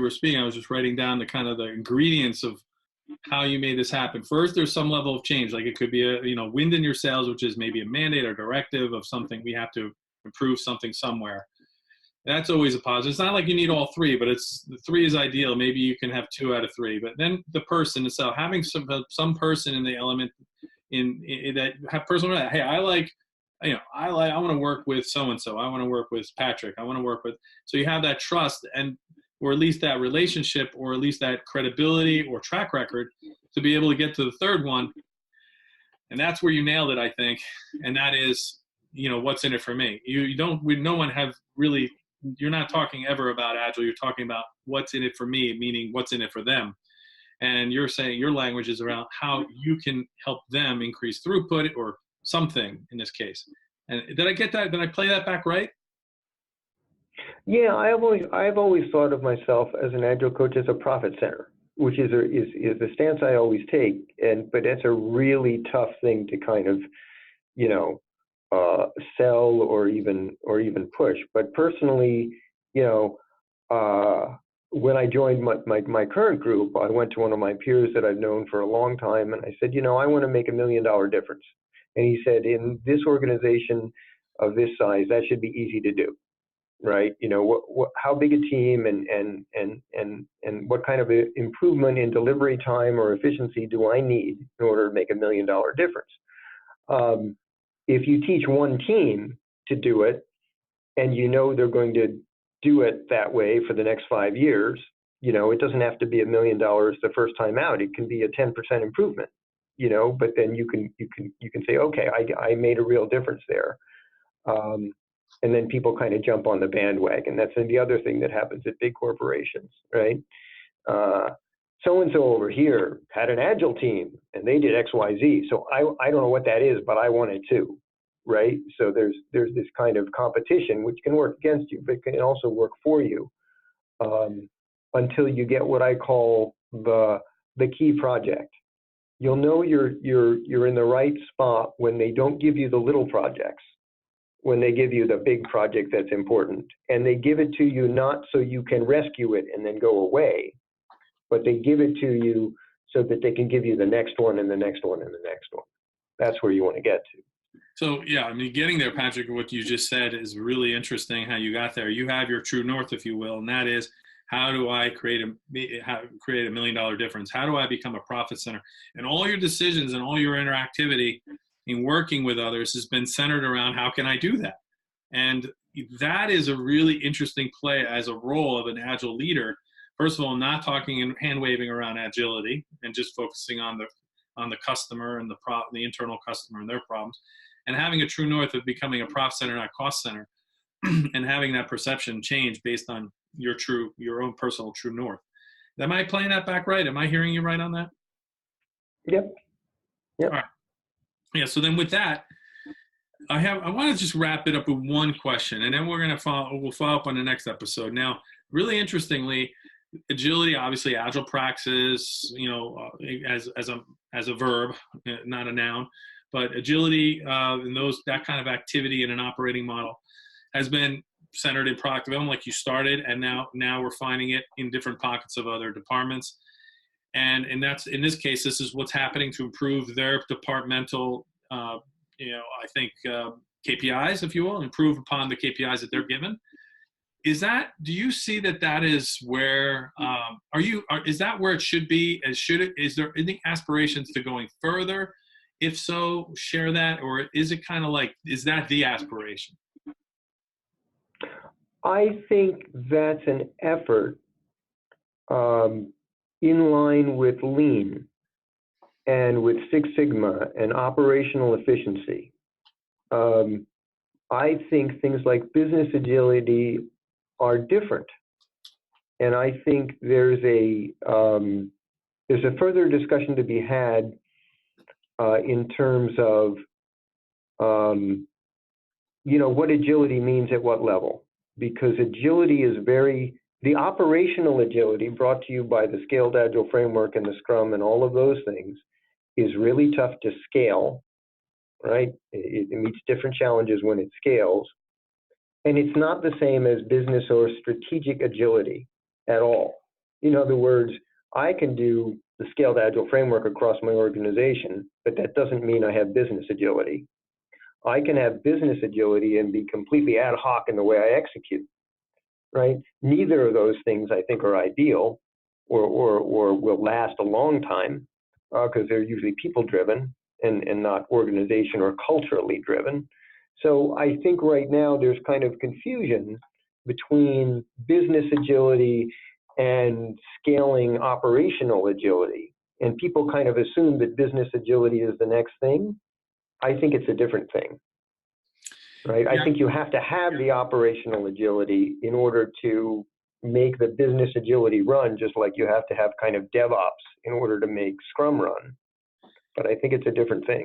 were speaking, I was just writing down the kind of the ingredients of how you made this happen. First, there's some level of change. Like it could be a, wind in your sails, which is maybe a mandate or directive of something we have to improve something somewhere. That's always a positive. It's not like you need all three, but the three is ideal. Maybe you can have 2 out of 3. But then the person itself, having some person in the element in that have personal. Hey, I want to work with so and so. I want to work with Patrick. I want to work with. So you have that trust or at least that relationship, or at least that credibility or track record to be able to get to the third one. And that's where you nailed it, I think. And that is, what's in it for me. No one have really. You're not talking ever about Agile. You're talking about what's in it for me, meaning what's in it for them. And you're saying your language is around how you can help them increase throughput or something in this case. And did I get that? Did I play that back right? Yeah, I've always thought of myself as an Agile coach as a profit center, which is the stance I always take. But that's a really tough thing to kind of, sell or even push. But personally, when I joined my current group, I went to one of my peers that I've known for a long time, and I said, I want to make $1 million difference. And he said, in this organization of this size, that should be easy to do, right? How big a team and what kind of improvement in delivery time or efficiency do I need in order to make $1 million difference? If you teach one team to do it, and they're going to do it that way for the next 5 years, it doesn't have to be $1 million the first time out. It can be a 10% improvement, but then you can say, okay, I made a real difference there. And then people kind of jump on the bandwagon. That's the other thing that happens at big corporations, right? So-and-so over here had an Agile team and they did X, Y, Z. So I don't know what that is, but I want it too, right? So there's this kind of competition, which can work against you, but can also work for you, until you get what I call the key project. You'll know you're in the right spot when they don't give you the little projects, when they give you the big project that's important. And they give it to you not so you can rescue it and then go away, but they give it to you so that they can give you the next one and the next one and the next one. That's where you want to get to. So, yeah, getting there, Patrick, what you just said is really interesting how you got there. You have your true north, if you will, and that is, how do I create $1 million difference? How do I become a profit center? And all your decisions and all your interactivity in working with others has been centered around, how can I do that? And that is a really interesting play as a role of an Agile leader. First of all, not talking and hand waving around agility and just focusing on the customer and the internal customer and their problems, and having a true north of becoming a profit center, not cost center, and having that perception change based on your own personal true north. Am I playing that back right? Am I hearing you right on that? Yep. All right. Yeah. So then with that, I want to just wrap it up with one question, and then we'll follow up on the next episode. Now, really interestingly, agility, obviously Agile praxis, as a verb, not a noun, but agility and that kind of activity in an operating model has been centered in product development, like you started, and now we're finding it in different pockets of other departments. And that's, in this case, this is what's happening to improve their departmental, I think KPIs, if you will, improve upon the KPIs that they're given. Do you see that is where, is that where it should be? Is there any aspirations to going further? If so, share that, or is it kind of like, is that the aspiration? I think that's an effort in line with Lean and with Six Sigma and operational efficiency. I think things like business agility are different, and I think there's a further discussion to be had in terms of what agility means at what level, because agility is the operational agility brought to you by the Scaled Agile framework and the Scrum and all of those things is really tough to scale, right? It meets different challenges when it scales. And it's not the same as business or strategic agility at all. In other words, I can do the scaled agile framework across my organization, but that doesn't mean I have business agility. I can have business agility and be completely ad hoc in the way I execute, right? Neither of those things I think are ideal or will last a long time because they're usually people driven and not organization or culturally driven. So I think right now there's kind of confusion between business agility and scaling operational agility. And people kind of assume that business agility is the next thing. I think it's a different thing, right? Yeah. I think you have to have the operational agility in order to make the business agility run, just like you have to have kind of DevOps in order to make Scrum run. But I think it's a different thing.